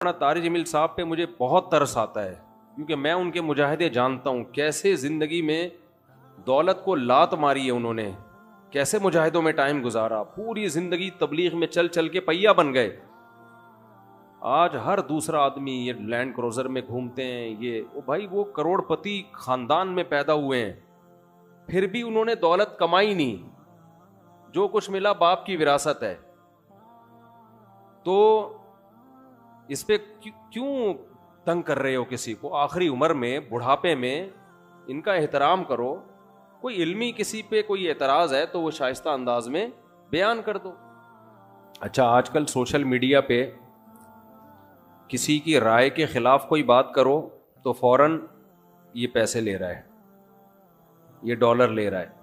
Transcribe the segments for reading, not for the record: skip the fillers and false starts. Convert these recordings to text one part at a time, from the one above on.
तारिक जमील साहब पे मुझे बहुत तरस आता है, क्योंकि मैं उनके मुजाहिदे जानता हूँ। कैसे ज़िंदगी में दौलत को लात मारी है उन्होंने, कैसे मुजाहिदों में टाइम गुजारा, पूरी ज़िंदगी तबलीग में चल चल के पहिया बन गए। आज हर दूसरा आदमी ये लैंड क्रूज़र में घूमते हैं, ये ओ भाई वो करोड़पति ख़ानदान में पैदा हुए हैं, फिर भी उन्होंने दौलत कमाई नहीं। जो कुछ मिला बाप की विरासत है। तो इस पे क्यों तंग कर रहे हो किसी को? आखिरी उम्र में, बुढ़ापे में इनका एहतराम करो। कोई इल्मी किसी पे कोई एतराज़ है तो वो शाइस्ता अंदाज में बयान कर दो। अच्छा, आजकल सोशल मीडिया पे किसी की राय के खिलाफ कोई बात करो तो फौरन ये पैसे ले रहा है, ये डॉलर ले रहा है।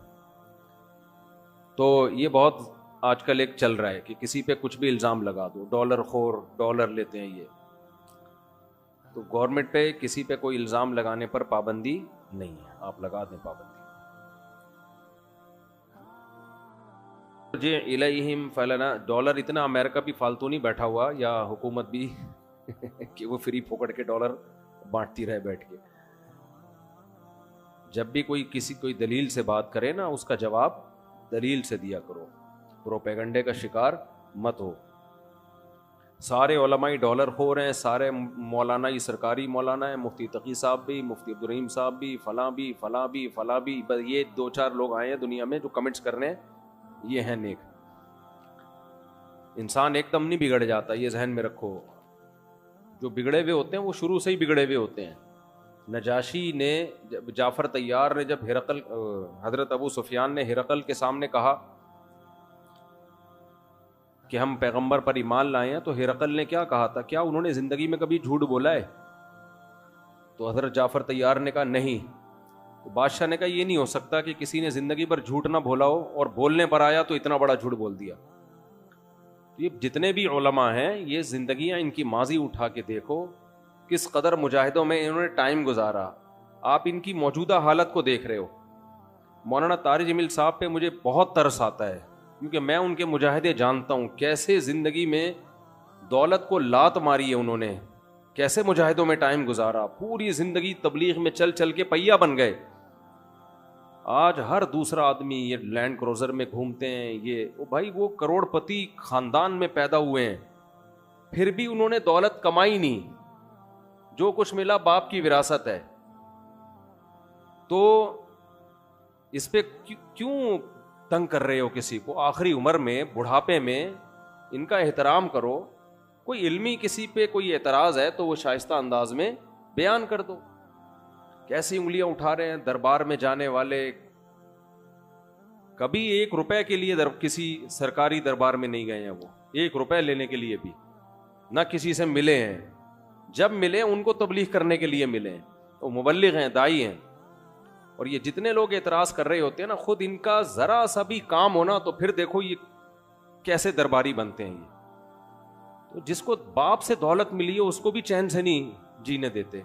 तो ये बहुत आजकल एक चल रहा है कि किसी पे कुछ भी इल्ज़ाम लगा दो, डॉलर खोर, डॉलर लेते हैं ये। तो गवर्नमेंट पे किसी पे कोई इल्ज़ाम लगाने पर पाबंदी नहीं है, आप लगा दें पाबंदी। जे इलैहिम फलना, डॉलर इतना अमेरिका भी फालतू नहीं बैठा हुआ, या हुकूमत भी कि वो फ्री फोकट के डॉलर बांटती रहे बैठ के। जब भी कोई दलील से बात करे ना, उसका जवाब दलील से दिया करो, प्रोपेगंडे का शिकार मत हो। सारे उलमाई डॉलर खोर हैं, सारे मौलाना ही सरकारी मौलाना है, मुफ्ती तकी साहब भी, मुफ्ती अब्दुर्रहीम साहब भी, फलां भी, फलां भी, फलां भी। बस ये 2-4 लोग आए हैं दुनिया में जो कमेंट्स करने, ये हैं नेक। इंसान एकदम नहीं बिगड़ जाता, ये जहन में रखो। जो बिगड़े हुए होते हैं वो शुरू से ही बिगड़े हुए होते हैं। नजाशी ने, जाफ़र तैयार ने, जब हिरकल, हज़रत अबू सुफियान ने हिरकल के सामने कहा कि हम पैगंबर पर ईमान लाए हैं, तो हिरकल ने क्या कहा था? क्या उन्होंने ज़िंदगी में कभी झूठ बोला है? तो हज़रत जाफ़र तैयार ने कहा नहीं। तो बादशाह ने कहा ये नहीं हो सकता कि किसी ने ज़िंदगी पर झूठ ना बोला हो और बोलने पर आया तो इतना बड़ा झूठ बोल दिया। तो ये जितने भी उलमा हैं, ये ज़िंदगियाँ इनकी माजी उठा के देखो, किस कदर मुजाहिदों में इन्होंने टाइम गुजारा। आप इनकी मौजूदा हालत को देख रहे हो। मौलाना तारिक जमील साहब पे मुझे बहुत तरस आता है, क्योंकि मैं उनके मुजाहिदे जानता हूँ। कैसे ज़िंदगी में दौलत को लात मारी है उन्होंने, कैसे मुजाहिदों में टाइम गुजारा, पूरी ज़िंदगी तबलीग में चल चल के पहिया बन गए। आज हर दूसरा आदमी ये लैंड क्रूज़र में घूमते हैं, ये ओ भाई वो करोड़पति ख़ानदान में पैदा हुए हैं, फिर भी उन्होंने दौलत कमाई नहीं। जो कुछ मिला बाप की विरासत है। तो इस पे क्यों तंग कर रहे हो किसी को? आखिरी उम्र में, बुढ़ापे में इनका एहतराम करो। कोई इल्मी किसी पे कोई एतराज़ है तो वो शाइस्ता अंदाज में बयान कर दो। कैसी उंगलियां उठा रहे हैं दरबार में जाने वाले। कभी 1 रुपए के लिए किसी सरकारी दरबार में नहीं गए हैं वो, 1 रुपए लेने के लिए भी ना किसी से मिले हैं। जब मिले उनको तबलीग करने के लिए मिले हैं। तो मुबल्लिग हैं, दाई हैं। और ये जितने लोग एतराज़ कर रहे होते हैं ना, खुद इनका ज़रा सा भी काम होना तो फिर देखो ये कैसे दरबारी बनते हैं। ये तो जिसको बाप से दौलत मिली है उसको भी चैन से नहीं जीने देते।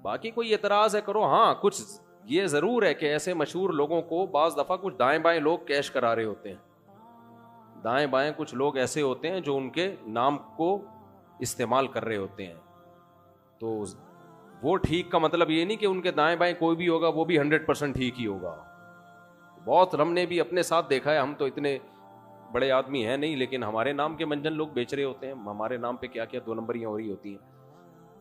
बाकी कोई एतराज़ है करो। हाँ, कुछ ये ज़रूर है कि ऐसे मशहूर लोगों को बाज़ दफ़ा कुछ दाएं बाएं लोग कैश करा रहे होते हैं। दाएं बाएं कुछ लोग ऐसे होते हैं जो उनके नाम को इस्तेमाल कर रहे होते हैं। तो वो ठीक का मतलब ये नहीं कि उनके दाएं बाएं कोई भी होगा वो भी 100% ठीक ही होगा। बहुत हमने भी अपने साथ देखा है। हम तो इतने बड़े आदमी हैं नहीं, लेकिन हमारे नाम के मंजन लोग बेच रहे होते हैं। हमारे नाम पे क्या क्या 2 नंबरियाँ हो रही होती हैं।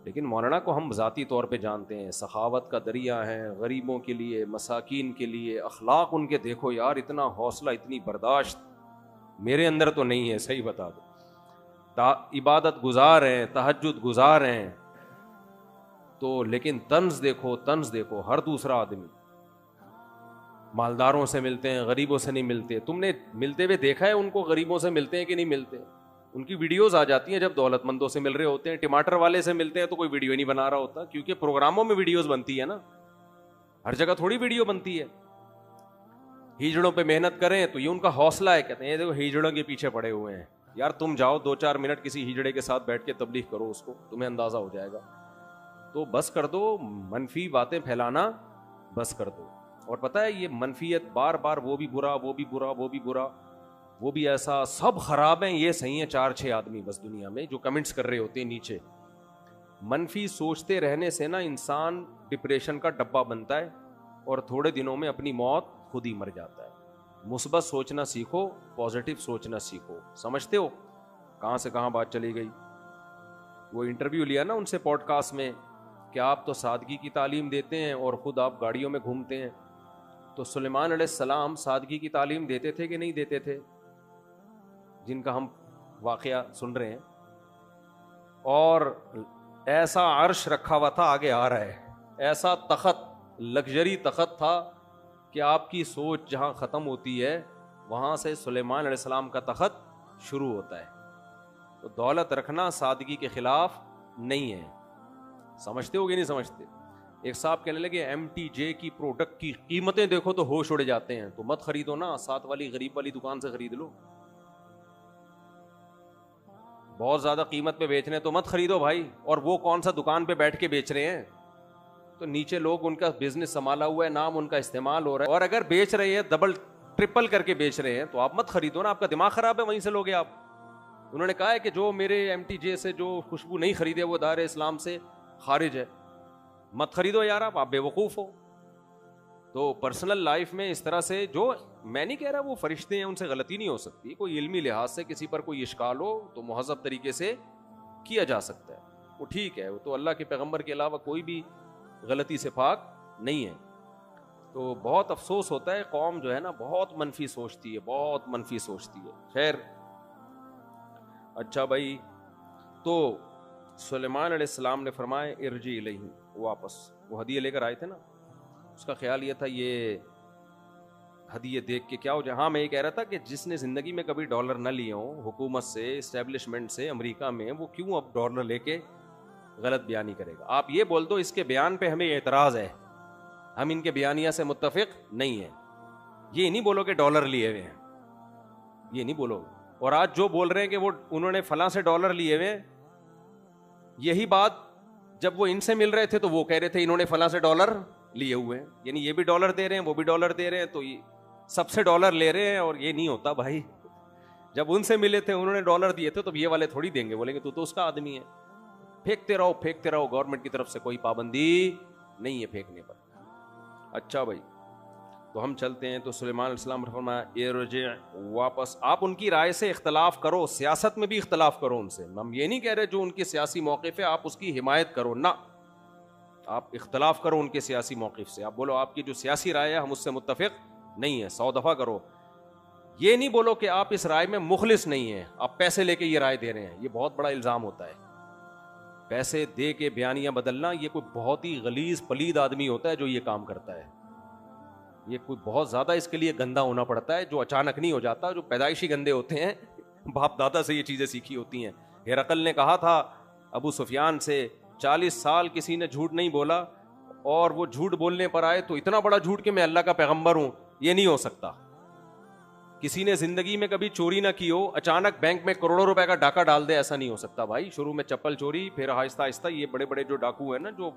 लेकिन मौलाना को हम ज़ाती तौर पे जानते हैं, सखावत का दरिया है, गरीबों के लिए, मसाकीन के लिए। अखलाक उनके देखो यार, इतना हौसला, इतनी बर्दाश्त मेरे अंदर तो नहीं है, सही बता दो। इबादत गुजार हैं, तहज्जुद गुजार हैं, तो लेकिन तंज देखो, तंज देखो। हर दूसरा आदमी मालदारों से मिलते हैं, गरीबों से नहीं मिलते। तुमने मिलते हुए देखा है उनको? गरीबों से मिलते हैं कि नहीं मिलते? उनकी वीडियोस आ जाती हैं जब दौलतमंदों से मिल रहे होते हैं। टमाटर वाले से मिलते हैं तो कोई वीडियो नहीं बना रहा होता, क्योंकि प्रोग्रामों में वीडियोस बनती है ना, हर जगह थोड़ी वीडियो बनती है। हिजड़ों पे मेहनत करें तो ये उनका हौसला है। कहते हैं ये देखो हिजड़ों के पीछे पड़े हुए हैं। यार तुम जाओ 2-4 मिनट किसी हिजड़े के साथ बैठ के तबलीग करो, उसको तुम्हें अंदाजा हो जाएगा। तो बस कर दो मनफी बातें फैलाना, बस कर दो। और पता है ये मनफियत बार बार, वो भी बुरा, वो भी बुरा, वो भी बुरा, वो भी ऐसा सब खराब हैं ये सही है 4-6 आदमी बस दुनिया में जो कमेंट्स कर रहे होते हैं नीचे। मनफी सोचते रहने से ना इंसान डिप्रेशन का डब्बा बनता है और थोड़े दिनों में अपनी मौत खुद ही मर जाता है। मुस्बत सोचना सीखो, पॉजिटिव सोचना सीखो। समझते हो कहां से कहां बात चली गई। वो इंटरव्यू लिया ना उनसे पॉडकास्ट में कि आप तो सादगी की तालीम देते हैं और खुद आप गाड़ियों में घूमते हैं। तो सुलेमान अलैहिस्सलाम सादगी की तालीम देते थे कि नहीं देते थे, जिनका हम वाकया सुन रहे हैं। और ऐसा अर्श रखा हुआ था, आगे आ रहा है, ऐसा तख्त, लग्जरी तख्त था कि आपकी सोच जहां ख़त्म होती है वहां से सुलेमान अलैहिस्सलाम का तख्त शुरू होता है। तो दौलत रखना सादगी के खिलाफ नहीं है। समझते हो कि नहीं समझते। एक साहब कहने लगे MTJ की प्रोडक्ट की कीमतें देखो तो होश उड़ जाते हैं, तो मत खरीदो ना, साथ वाली गरीब वाली दुकान से खरीद लो। बहुत ज्यादा कीमत पे बेच रहे हैं तो मत खरीदो भाई। और वो कौन सा दुकान पे बैठ के बेच रहे हैं, तो नीचे लोग उनका बिजनेस संभाला हुआ है, नाम उनका इस्तेमाल हो रहा है। और अगर बेच रहे हैं डबल ट्रिपल करके बेच रहे हैं तो आप मत खरीदो ना, आपका दिमाग खराब है, वहीं से लोगे आप। उन्होंने कहा है कि जो मेरे MTJ से जो खुशबू नहीं खरीदे वो दायरे इस्लाम से खारिज है। मत खरीदो यार, आप बेवकूफ हो। तो पर्सनल लाइफ में इस तरह से, जो मैं नहीं कह रहा वो फरिश्ते हैं उनसे गलती नहीं हो सकती, कोई इल्मी लिहाज से किसी पर कोई इश्काल हो तो मुहज़्ज़ब तरीके से किया जा सकता है, वो ठीक है। वो तो अल्लाह के पैगंबर के अलावा कोई भी गलती से पाक नहीं है। तो बहुत अफसोस होता है, कौम जो है ना बहुत मनफी सोचती है, बहुत मनफी सोचती है। खैर अच्छा भाई, तो सुलेमान अलैहिस्सलाम ने फरमाया इरजी इलैहि, वापस वो हदिये लेकर आए थे ना, उसका ख्याल ये था ये हदिये देख के क्या हो जाए। हाँ मैं ये कह रहा था कि जिसने ज़िंदगी में कभी डॉलर न लिए हो हुकूमत से, इस्टेब्लिशमेंट से, अमेरिका में, वो क्यों अब डॉलर लेके गलत बयानी करेगा। आप ये बोल दो इसके बयान पे हमें एतराज़ है, हम इनके बयानिया से मुत्तफिक नहीं है, ये नहीं बोलो कि डॉलर लिए हुए हैं, ये नहीं बोलो। और आज जो बोल रहे हैं कि वो उन्होंने फलां से डॉलर लिए हुए हैं, यही बात जब वो इनसे मिल रहे थे तो वो कह रहे थे इन्होंने फलां से डॉलर लिए हुए हैं, यानी ये भी डॉलर दे रहे हैं वो भी डॉलर दे रहे हैं, तो ये सबसे डॉलर ले रहे हैं। और ये नहीं होता भाई, जब उनसे मिले थे उन्होंने डॉलर दिए थे तो ये वाले थोड़ी देंगे, बोलेंगे तू तो उसका आदमी है। फेंकते रहो फेंकते रहो, गवर्नमेंट की तरफ से कोई पाबंदी नहीं है फेंकने पर। अच्छा भाई, तो हम चलते हैं। तो सुलेमान अलैहिस्सलाम फरमाया इरजी, वापस। आप उनकी राय से इख्तलाफ करो, सियासत में भी इख्तलाफ करो उनसे। हम ये नहीं कह रहे जो उनके सियासी मौक़िफ़ है आप उसकी हिमायत करो ना, आप इख्तलाफ करो उनके सियासी मौक़िफ़ से। आप बोलो आपकी जो सियासी राय है हम उससे मुत्तफ़िक़ नहीं है, 100 दफ़ा करो। ये नहीं बोलो कि आप इस राय में मुखलिस नहीं है, आप पैसे लेके ये राय दे रहे हैं, ये बहुत बड़ा इल्ज़ाम होता है। पैसे दे के बयानियाँ बदलना, ये कोई बहुत ही गलीज़ पलीद आदमी होता है जो ये काम करता है। ये कोई बहुत ज़्यादा इसके लिए गंदा होना पड़ता है, जो अचानक नहीं हो जाता, जो पैदाइशी गंदे होते हैं, बाप दादा से ये चीज़ें सीखी होती हैं। हिरकल ने कहा था अबू सुफियान से 40 साल किसी ने झूठ नहीं बोला, और वो झूठ बोलने पर आए तो इतना बड़ा झूठ कि मैं अल्लाह का पैगंबर हूं, ये नहीं हो सकता। किसी ने जिंदगी में कभी चोरी ना की हो, अचानक बैंक में करोड़ों रुपए का डाका डाल दे, ऐसा नहीं हो सकता भाई। शुरू में चप्पल चोरी, फिर आहिस्ता आहिस्ता ये बड़े बड़े जो डाकू है ना, जो